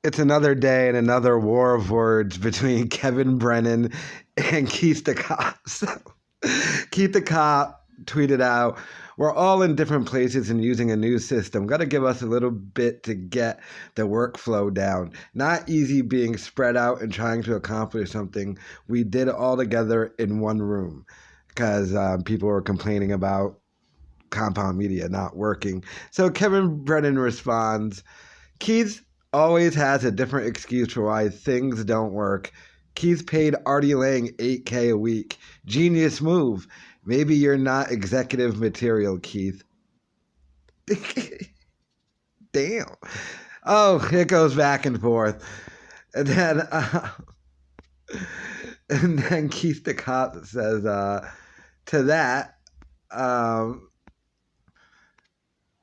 It's another day and another war of words between Kevin Brennan and Keith the Cop. So, Keith the Cop tweeted out, "We're all in different places and using a new system. Got to give us a little bit to get the workflow down. Not easy being spread out and trying to accomplish something we did all together in one room." Because people were complaining about compound media not working. So Kevin Brennan responds, "Keith always has a different excuse for why things don't work. Keith paid Artie Lang $8K a week. Genius move. Maybe you're not executive material, Keith." Damn. Oh, it goes back and forth. And then Keith the Cop says to that,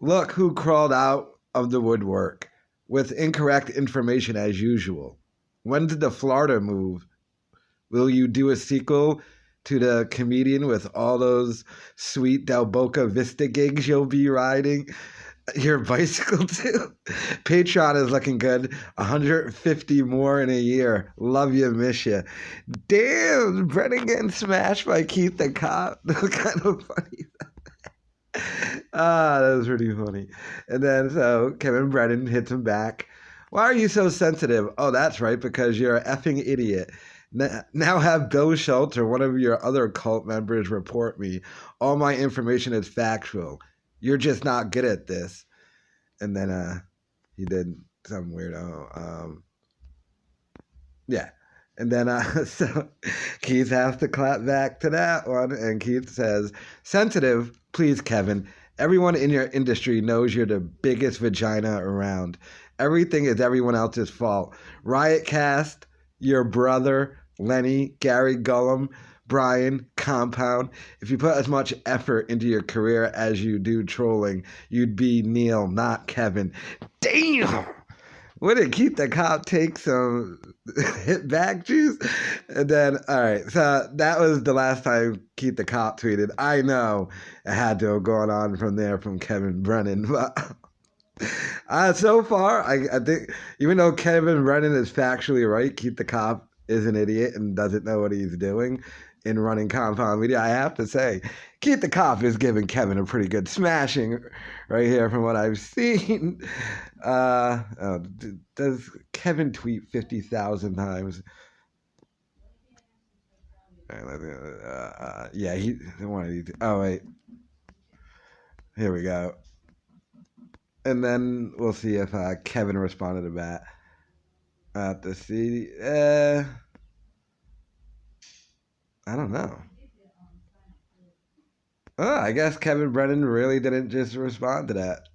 "Look who crawled out of the woodwork with incorrect information as usual. When did the Florida move? Will you do a sequel to the comedian with all those sweet Del Boca Vista gigs you'll be riding your bicycle to? Patreon is looking good. 150 more in a year. Love you, miss you." Damn, Brennan getting smashed by Keith the Cop. That was kind of funny. That was pretty funny. And then so Kevin Brennan hits him back. "Why are you so sensitive?" "Oh, that's right, because you're an effing idiot. Now have Bill Schultz or one of your other cult members report me. All my information is factual. You're just not good at this." And then he did some weirdo. Yeah. And then so Keith has to clap back to that one. And Keith says, "Sensitive, please, Kevin. Everyone in your industry knows you're the biggest vagina around. Everything is everyone else's fault. Riotcast, your brother, Lenny, Gary Gullum, Brian, Compound. If you put as much effort into your career as you do trolling, you'd be Neil, not Kevin." Damn! What did Keith the Cop take some hit back juice? And then, all right, so that was the last time Keith the Cop tweeted. I know it had to have gone on from there from Kevin Brennan. But so far, I think, even though Kevin Brennan is factually right, Keith the Cop is an idiot and doesn't know what he's doing in running compound media. I have to say, Keith the Cop is giving Kevin a pretty good smashing right here from what I've seen. Does Kevin tweet 50,000 times? Yeah, he one of these. Oh wait, here we go. And then we'll see if Kevin responded to that. To see, I don't know. Oh, I guess Kevin Brennan really didn't just respond to that.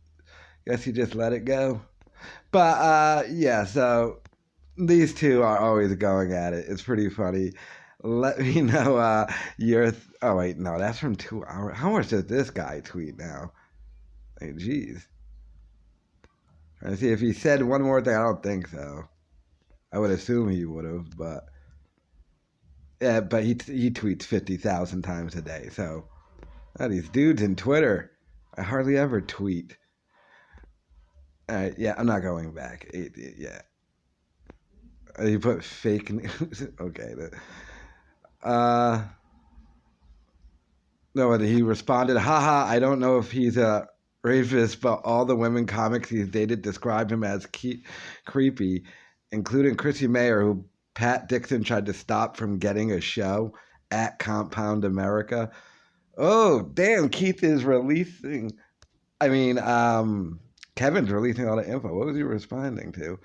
Guess he just let it go. But yeah, so these two are always going at it. It's pretty funny. Let me know your. Oh wait, no, that's from 2 hours. How much does this guy tweet now? Like, geez. Trying to see if he said one more thing. I don't think so. I would assume he would have, but yeah, but he tweets 50,000 times a day. So these dudes in Twitter, I hardly ever tweet. All right, yeah, I'm not going back. Yeah. You put fake news. Okay. No, he responded, "Haha, I don't know if he's a rapist, but all the women comics he's dated describe him as creepy, including Chrissy Mayer, who Pat Dixon tried to stop from getting a show at Compound America." Oh, damn, Keith is releasing. I mean, Kevin's releasing all the info. What was he responding to?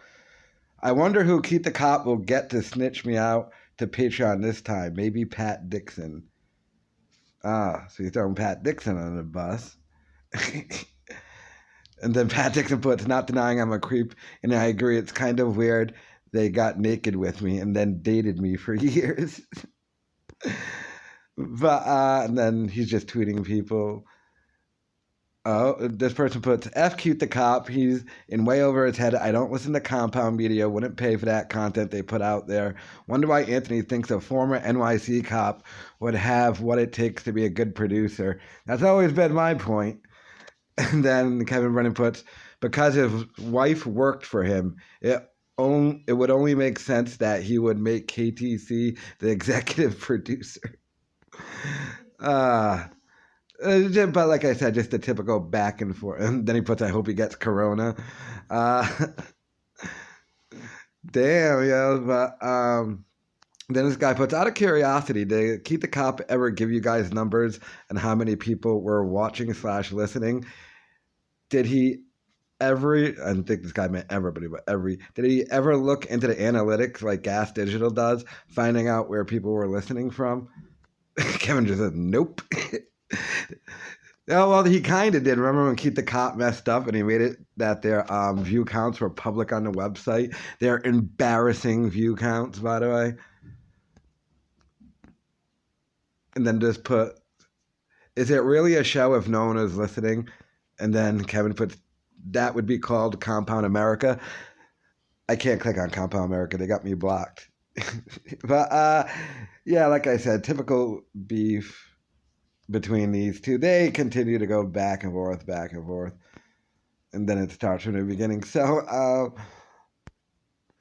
"I wonder who Keith the Cop will get to snitch me out to Patreon this time. Maybe Pat Dixon." So he's throwing Pat Dixon on the bus. And then Pat Dixon puts, "Not denying I'm a creep, and I agree it's kind of weird they got naked with me and then dated me for years." But and then he's just tweeting people. Oh, this person puts, "F Cute the Cop. He's in way over his head. I don't listen to compound media. Wouldn't pay for that content they put out there. Wonder why Anthony thinks a former NYC cop would have what it takes to be a good producer. That's always been my point." And then Kevin Brennan puts, "Because his wife worked for him. It it would only make sense that he would make KTC the executive producer. But like I said, just the typical back and forth. And then he puts, I hope he gets corona. Uh, damn, yo. But then this guy puts, out of curiosity, did Keith the Cop ever give you guys numbers and how many people were watching / listening? Did he ever, I don't think this guy meant everybody, but did he ever look into the analytics like Gas Digital does, finding out where people were listening from? Kevin just said, nope. Oh, well, he kind of did. Remember when Keith the Cop messed up and he made it that their view counts were public on the website? They're embarrassing view counts, by the way. And then just put, is it really a show if no one is listening? And then Kevin puts, that would be called Compound America. I can't click on Compound America. They got me blocked. But, yeah, like I said, typical beef between these two. They continue to go back and forth. And then it starts from the beginning. So,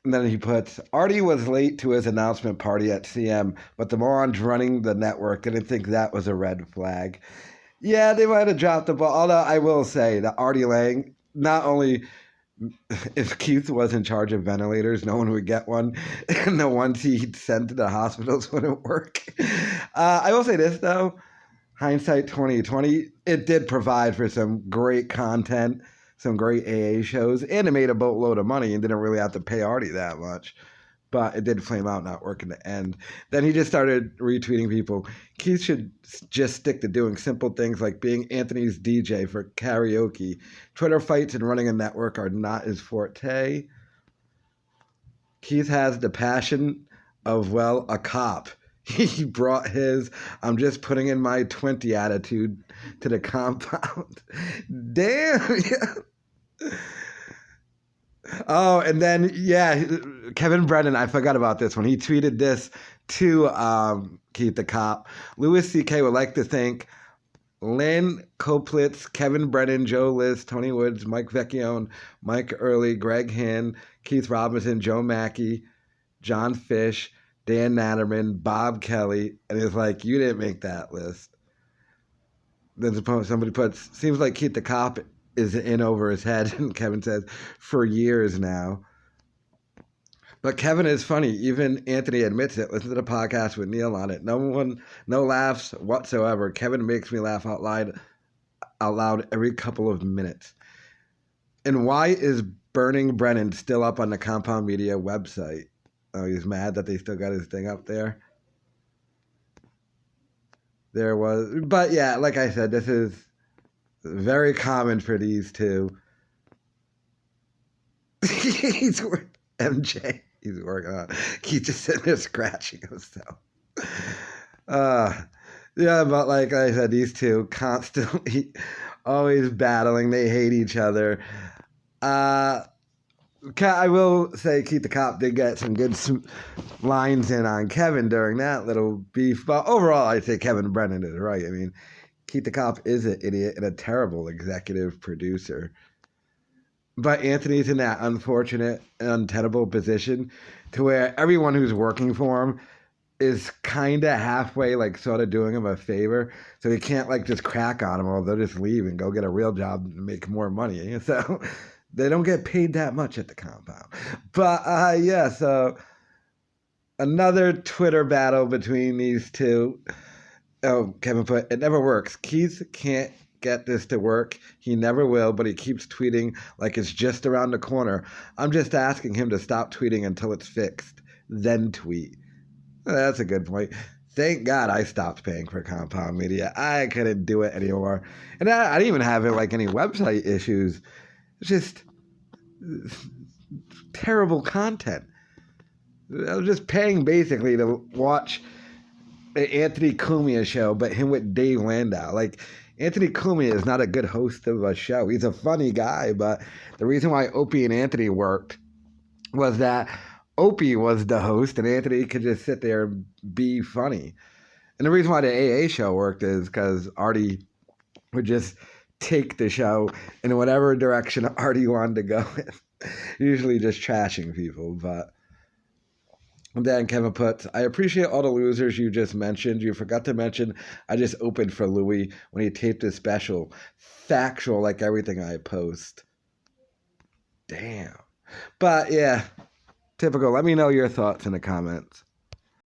and then he puts, Artie was late to his announcement party at CM, but the morons running the network didn't think that was a red flag. Yeah, they might have dropped the ball. Although I will say that Artie Lang, not only if Keith was in charge of ventilators, no one would get one, and the ones he'd send to the hospitals wouldn't work. I will say this, though. Hindsight 2020, it did provide for some great content, some great AA shows, and it made a boatload of money and didn't really have to pay Artie that much. But it did flame out, not work in the end. Then he just started retweeting people. Keith should just stick to doing simple things like being Anthony's DJ for karaoke. Twitter fights and running a network are not his forte. Keith has the passion of, well, a cop. He brought his, I'm just putting in my 20 attitude to the compound. Damn. Yeah. Oh, and then, yeah, Kevin Brennan, I forgot about this one. He tweeted this to Keith the Cop. Louis C.K. would like to thank Lynn Koplitz, Kevin Brennan, Joe Liz, Tony Woods, Mike Vecchione, Mike Early, Greg Hinn, Keith Robinson, Joe Mackey, John Fish, Dan Natterman, Bob Kelly, and it's like, you didn't make that list. Then somebody puts, seems like Keith the Cop is in over his head, and Kevin says, for years now. But Kevin is funny. Even Anthony admits it. Listen to the podcast with Neil on it. No laughs whatsoever. Kevin makes me laugh out loud every couple of minutes. And why is Burning Brennan still up on the Compound Media website? Oh, he's mad that they still got his thing up there. But yeah, like I said, this is very common for these two. MJ, he's working on. He's just sitting there scratching himself. Yeah, but like I said, these two constantly, always battling. They hate each other. I will say Keith the Cop did get some good lines in on Kevin during that little beef. But overall, I say Kevin Brennan is right. I mean, Keith the Cop is an idiot and a terrible executive producer. But Anthony's in that unfortunate and untenable position to where everyone who's working for him is kind of halfway, like, sort of doing him a favor. So he can't, like, just crack on him, or they'll just leave and go get a real job and make more money. So they don't get paid that much at the compound. But, yeah, so another Twitter battle between these two. Oh, Kevin put, it never works. Keith can't get this to work. He never will, but he keeps tweeting like it's just around the corner. I'm just asking him to stop tweeting until it's fixed, then tweet. That's a good point. Thank God I stopped paying for Compound Media. I couldn't do it anymore. And I didn't even have like any website issues. It's just terrible content. I was just paying basically to watch the Anthony Cumia show, but him with Dave Landau. Like, Anthony Cumia is not a good host of a show. He's a funny guy, but the reason why Opie and Anthony worked was that Opie was the host and Anthony could just sit there and be funny. And the reason why the AA show worked is because Artie would just take the show in whatever direction Artie wanted to go in. Usually just trashing people, but. And then Kevin puts, I appreciate all the losers you just mentioned. You forgot to mention I just opened for Louis when he taped his special. Factual like everything I post. Damn. But yeah, typical. Let me know your thoughts in the comments.